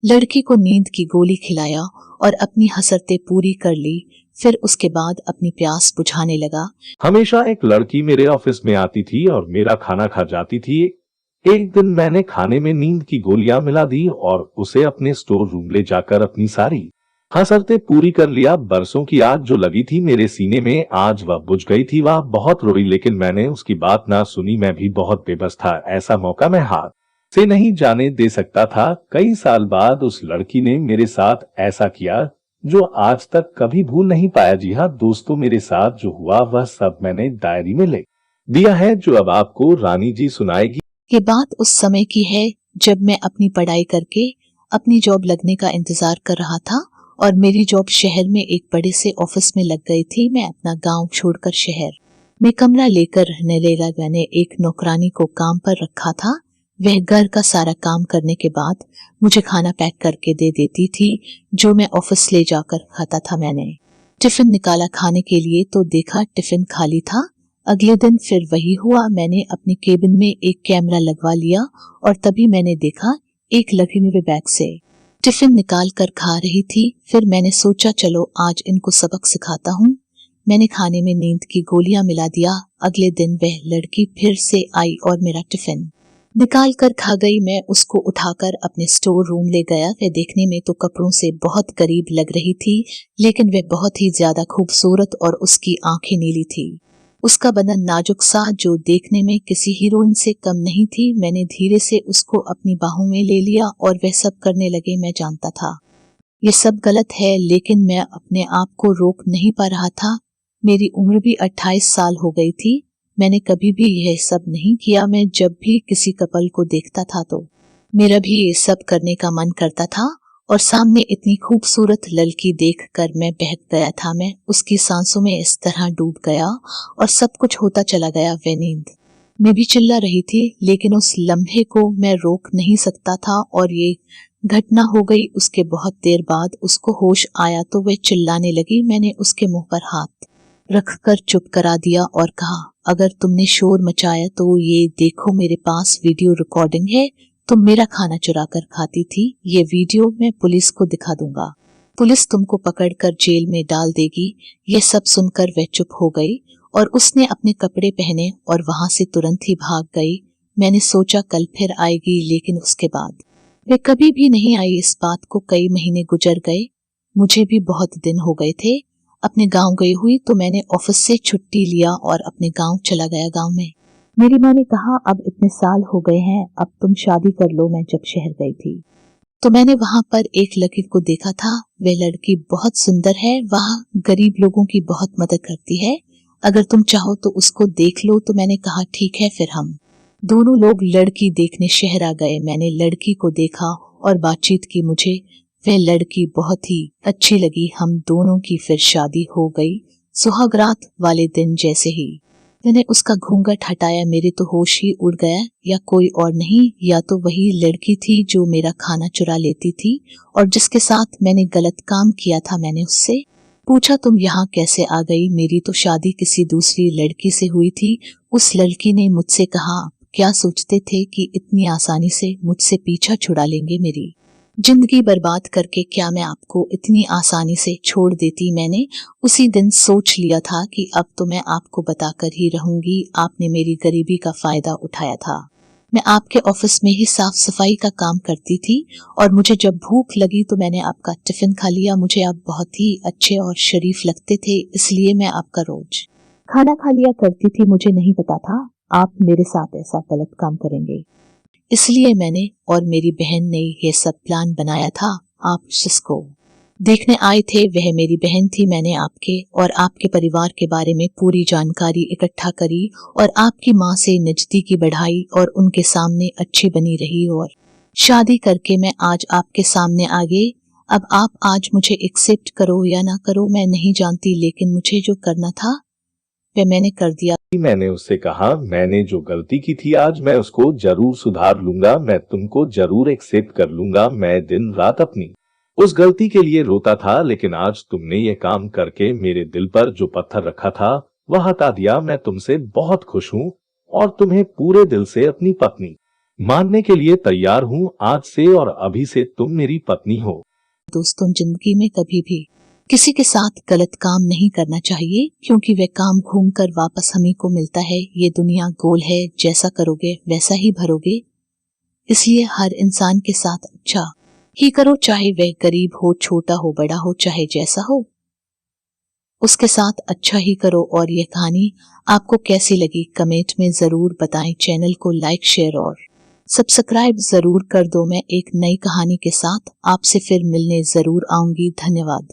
लड़की को नींद की गोली खिलाया और अपनी हसरतें पूरी कर ली। फिर उसके बाद अपनी प्यास बुझाने लगा। हमेशा एक लड़की मेरे ऑफिस में आती थी और मेरा खाना खा जाती थी। एक दिन मैंने खाने में नींद की गोलियां मिला दी और उसे अपने स्टोर रूम ले जाकर अपनी सारी हसरतें पूरी कर लिया। बरसों की आग जो लगी थी मेरे सीने में, आज वह बुझ गई थी। वह बहुत रोई, लेकिन मैंने उसकी बात ना सुनी। मैं भी बहुत बेबस था। ऐसा मौका मैं हाथ से नहीं जाने दे सकता था। कई साल बाद उस लड़की ने मेरे साथ ऐसा किया जो आज तक कभी भूल नहीं पाया। जी हाँ दोस्तों, मेरे साथ जो हुआ वह सब मैंने डायरी में लिख दिया है, जो अब आपको रानी जी सुनाएगी। ये बात उस समय की है जब मैं अपनी पढ़ाई करके अपनी जॉब लगने का इंतजार कर रहा था और मेरी जॉब शहर में एक बड़े से ऑफिस में लग गई थी। मैं अपना गांव छोड़कर शहर में कमरा लेकर रहने लगा। मैंने एक नौकरानी को काम पर रखा था। वह घर का सारा काम करने के बाद मुझे खाना पैक करके दे देती थी, जो मैं ऑफिस ले जाकर खाता था। मैंने टिफिन निकाला खाने के लिए तो देखा टिफिन खाली था। अगले दिन फिर वही हुआ। मैंने अपने केबिन में एक कैमरा लगवा लिया और तभी मैंने देखा एक लड़की मेरे बैग से टिफिन निकाल कर खा रही थी। फिर मैंने सोचा चलो आज इनको सबक सिखाता हूँ। मैंने खाने में नींद की गोलियां मिला दिया। अगले दिन वह लड़की फिर से आई और मेरा टिफिन निकाल कर खा गई। मैं उसको उठाकर अपने स्टोर रूम ले गया। वह देखने में तो कपड़ों से बहुत करीब लग रही थी, लेकिन वह बहुत ही ज्यादा खूबसूरत और उसकी आंखें नीली थी। उसका बदन नाजुक सा जो देखने में किसी हीरोइन से कम नहीं थी। मैंने धीरे से उसको अपनी बाहों में ले लिया और वह सब करने लगे। मैं जानता था ये सब गलत है, लेकिन मैं अपने आप को रोक नहीं पा रहा था। मेरी उम्र भी 28 साल हो गई थी। मैंने कभी भी यह सब नहीं किया। मैं जब भी किसी कपल को देखता था तो मेरा भी ये सब करने का मन करता था और सामने इतनी खूबसूरत लड़की देखकर मैं बहक गया था। मैं उसकी सांसों में इस तरह डूब गया और सब कुछ होता चला गया। वह नींद में भी चिल्ला रही थी, लेकिन उस लम्हे को मैं रोक नहीं सकता था और ये घटना हो गई। उसके बहुत देर बाद उसको होश आया तो वह चिल्लाने लगी। मैंने उसके मुंह पर हाथ रखकर चुप करा दिया और कहा, अगर तुमने शोर मचाया तो ये देखो मेरे पास वीडियो रिकॉर्डिंग है। तुम मेरा खाना चुरा कर खाती थी। ये वीडियो मैं पुलिस को दिखा दूंगा। पुलिस तुमको पकड़कर जेल में डाल देगी। ये सब सुनकर वह चुप हो गई और उसने अपने कपड़े पहने और वहां से तुरंत ही भाग गई। मैंने सोचा कल फिर आएगी, लेकिन उसके बाद वे कभी भी नहीं आई। इस बात को कई महीने गुजर गए। मुझे भी बहुत दिन हो गए थे अपने गांव गई हुई, तो मैंने ऑफिस से छुट्टी लिया और अपने गांव चला गया। गांव में मेरी माँ ने कहा, अब इतने साल हो गए हैं, अब तुम शादी कर लो। मैं जब शहर गई थी तो मैंने वहां पर एक लड़की को देखा था। वह लड़की बहुत सुंदर है। वह गरीब लोगों की बहुत मदद करती है। अगर तुम चाहो तो उसको देख लो। तो मैंने कहा ठीक है। फिर हम दोनों लोग लड़की देखने शहर आ गए। मैंने लड़की को देखा और बातचीत की। मुझे वह लड़की बहुत ही अच्छी लगी। हम दोनों की फिर शादी हो गई। सुहागरात वाले दिन जैसे ही मैंने उसका घूंघट हटाया, मेरे तो होश ही उड़ गया। या कोई और नहीं, या तो वही लड़की थी जो मेरा खाना चुरा लेती थी और जिसके साथ मैंने गलत काम किया था। मैंने उससे पूछा, तुम यहाँ कैसे आ गई? मेरी तो शादी किसी दूसरी लड़की से हुई थी। उस लड़की ने मुझसे कहा, क्या सोचते थे कि इतनी आसानी से मुझसे पीछा छुड़ा लेंगे? मेरी जिंदगी बर्बाद करके क्या मैं आपको इतनी आसानी से छोड़ देती? मैंने उसी दिन सोच लिया था कि अब तो मैं आपको बताकर ही रहूंगी। आपने मेरी गरीबी का फायदा उठाया था। मैं आपके ऑफिस में ही साफ सफाई का काम करती थी और मुझे जब भूख लगी तो मैंने आपका टिफिन खा लिया। मुझे आप बहुत ही अच्छे और शरीफ लगते थे, इसलिए मैं आपका रोज खाना खा लिया करती थी। मुझे नहीं पता था आप मेरे साथ ऐसा गलत काम करेंगे, इसलिए मैंने और मेरी बहन ने यह सब प्लान बनाया था। आप जिसको देखने आए थे वह मेरी बहन थी। मैंने आपके और आपके परिवार के बारे में पूरी जानकारी इकट्ठा करी और आपकी माँ से नजदीकी बढ़ाई और उनके सामने अच्छी बनी रही और शादी करके मैं आज आपके सामने आ गई। अब आप आज मुझे एक्सेप्ट करो या ना करो मैं नहीं जानती, लेकिन मुझे जो करना था वह मैंने कर दिया। मैंने उससे कहा, मैंने जो गलती की थी आज मैं उसको जरूर सुधार लूंगा। मैं तुमको जरूर एक्सेप्ट कर लूंगा। मैं दिन रात अपनी उस गलती के लिए रोता था, लेकिन आज तुमने ये काम करके मेरे दिल पर जो पत्थर रखा था वह हटा दिया। मैं तुमसे बहुत खुश हूँ और तुम्हें पूरे दिल से अपनी पत्नी मानने के लिए तैयार हूँ, आज से और अभी से तुम मेरी पत्नी हो। दोस्तों, जिंदगी में कभी भी किसी के साथ गलत काम नहीं करना चाहिए, क्योंकि वह काम घूमकर वापस हम ही को मिलता है। ये दुनिया गोल है, जैसा करोगे वैसा ही भरोगे। इसलिए हर इंसान के साथ अच्छा ही करो, चाहे वह गरीब हो, छोटा हो, बड़ा हो, चाहे जैसा हो, उसके साथ अच्छा ही करो। और यह कहानी आपको कैसी लगी कमेंट में जरूर बताएं। चैनल को लाइक, शेयर और सब्सक्राइब जरूर कर दो। मैं एक नई कहानी के साथ आपसे फिर मिलने जरूर आऊंगी। धन्यवाद।